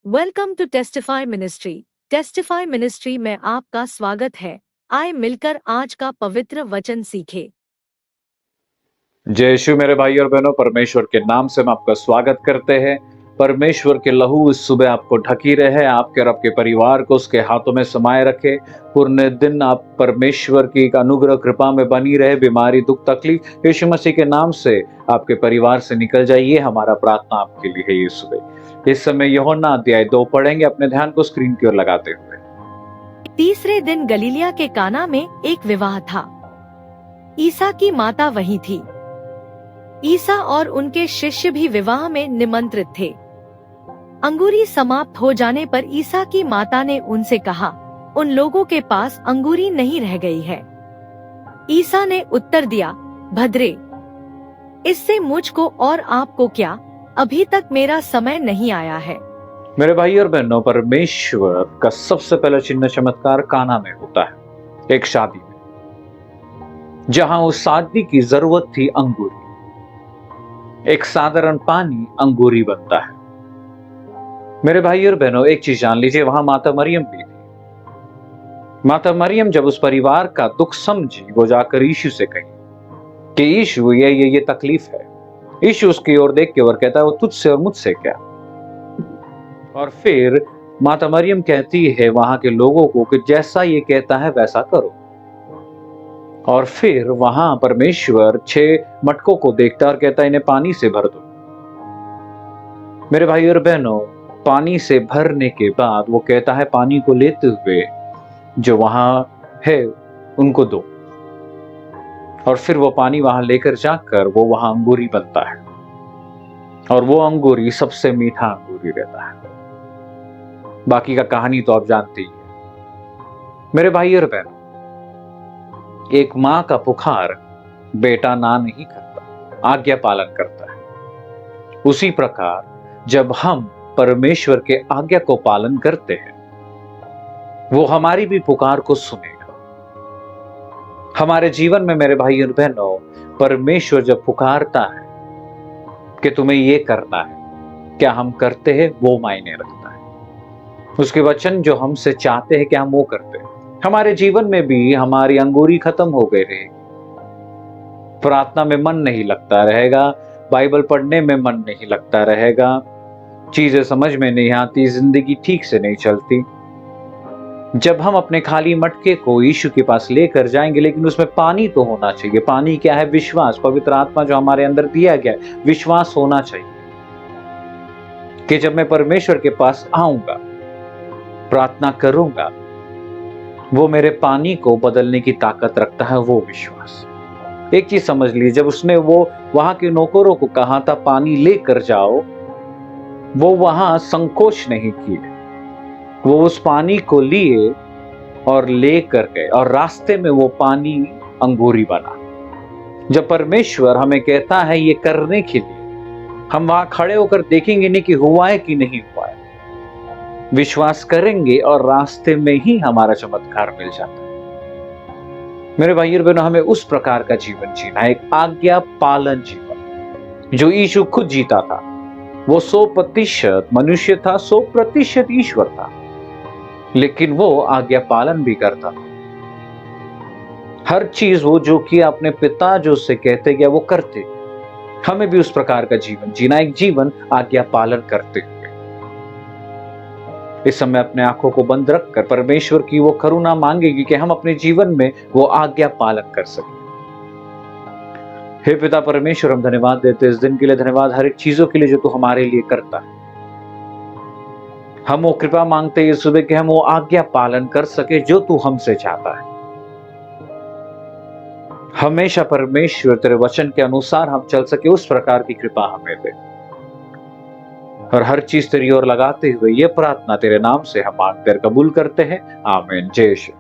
Welcome to testify ministry. Testify ministry में आपका स्वागत है। आए मिलकर आज का पवित्र वचन सीखे। जय यीशु मेरे भाई और बहनों, परमेश्वर के नाम से हम आपका स्वागत करते हैं। परमेश्वर के लहू इस सुबह आपको ढकी रहे, आपके और आपके परिवार को उसके हाथों में समाये रखे। पूर्ण दिन आप परमेश्वर की अनुग्रह कृपा में बनी रहे। बीमारी, दुख, तकलीफ यीशु मसीह के नाम से आपके परिवार से निकल जाइए। हमारा प्रार्थना आपके लिए है ये सुबह। इस समय यूहन्ना अध्याय 2 पढ़ेंगे। अपने ध्यान को स्क्रीन की ओर लगाते हुए। तीसरे दिन गलीलिया के काना में एक विवाह था। ईसा की माता वहीं थी। ईसा और उनके शिष्य भी विवाह में निमंत्रित थे। अंगूरी समाप्त हो जाने पर ईसा की माता ने उनसे कहा, उन लोगों के पास अंगूरी नहीं रह गई है। ईसा ने उत्तर दिया, भद्रे, इससे मुझको और आपको क्या, अभी तक मेरा समय नहीं आया है। मेरे भाई और बहनों, परमेश्वर का सबसे पहला चिन्ह चमत्कार काना में होता है, एक शादी में, जहां उस शादी की जरूरत थी अंगूरी। एक साधारण पानी अंगूरी बनता है। मेरे भाई और बहनों, एक चीज जान लीजिए, वहां माता मरियम भी थी। माता मरियम जब उस परिवार का दुख समझी, वो जाकर यीशु से कही कि यीशु ये तकलीफ है। यीशु उसकी ओर देख के और कहता है, वो तुझसे और मुझसे क्या। और फिर माता मरियम कहती है वहां के लोगों को कि जैसा ये कहता है वैसा करो। और फिर वहां परमेश्वर 6 मटकों को देखता और कहता है, इन्हें पानी से भर दो। मेरे भाई और बहनों, पानी से भरने के बाद वो कहता है, पानी को लेते हुए जो वहां है उनको दो। और फिर वो पानी वहां लेकर जाकर वो वहां अंगूरी बनता है। और वो अंगूरी सबसे मीठा अंगूरी रहता है। बाकी का कहानी तो आप जानते ही हैं। मेरे भाई और बहनों, एक मां का पुकार बेटा ना नहीं करता, आज्ञा पालन करता है। उसी प्रकार जब हम परमेश्वर के आज्ञा को पालन करते हैं, वो हमारी भी पुकार को सुनेगा। हमारे जीवन में मेरे भाई और बहनों, परमेश्वर जब पुकारता है कि तुम्हें ये करना है, क्या हम करते हैं वो मायने रखता है। उसके वचन जो हमसे चाहते हैं कि हम वो करते हैं। हमारे जीवन में भी हमारी अंगूरी खत्म हो गई रहेगी, प्रार्थना में मन नहीं लगता रहेगा, बाइबल पढ़ने में मन नहीं लगता रहेगा, चीजें समझ में नहीं आती, जिंदगी ठीक से नहीं चलती। जब हम अपने खाली मटके को यीशु के पास लेकर जाएंगे, लेकिन उसमें पानी तो होना चाहिए। पानी क्या है? विश्वास। पवित्र आत्मा जो हमारे अंदर दिया गया है, विश्वास होना चाहिए कि जब मैं परमेश्वर के पास आऊंगा, प्रार्थना करूंगा, वो मेरे पानी को बदलने की ताकत रखता है, वो विश्वास। एक चीज समझ लीजिए, जब उसने वो वहां के नौकरों को कहा था पानी लेकर जाओ, वो वहां संकोच नहीं किए। वो उस पानी को लिए और लेकर गए, और रास्ते में वो पानी अंगूरी बना। जब परमेश्वर हमें कहता है ये करने के लिए, हम वहां खड़े होकर देखेंगे नहीं कि हुआ है कि नहीं हुआ है, विश्वास करेंगे और रास्ते में ही हमारा चमत्कार मिल जाता है। मेरे भाई और बहनों, हमें उस प्रकार का जीवन जीना है, एक आज्ञा पालन जीवन, जो यीशु खुद जीता था। वो 100% मनुष्य था, 100% ईश्वर था, लेकिन वो आज्ञा पालन भी करता था। हर चीज वो जो किया अपने पिता जो उससे कहते गया वो करते। हमें भी उस प्रकार का जीवन जीना, एक जीवन आज्ञा पालन करते हुए। इस समय अपने आंखों को बंद रखकर परमेश्वर की वो करुणा मांगेगी कि हम अपने जीवन में वो आज्ञा पालन कर सकें। हे पिता परमेश्वर, हम धन्यवाद देते इस दिन के लिए, धन्यवाद हर एक चीजों के लिए जो तू हमारे लिए करता है। हम वो कृपा मांगते हैं सुबह कि हम वो आज्ञा पालन कर सके जो तू हमसे चाहता है। हमेशा परमेश्वर तेरे वचन के अनुसार हम चल सके, उस प्रकार की कृपा हमें दे। और हर चीज तेरी ओर लगाते हुए ये प्रार्थना तेरे नाम से हम मांगते और कबूल करते हैं। आमीन। जय श्री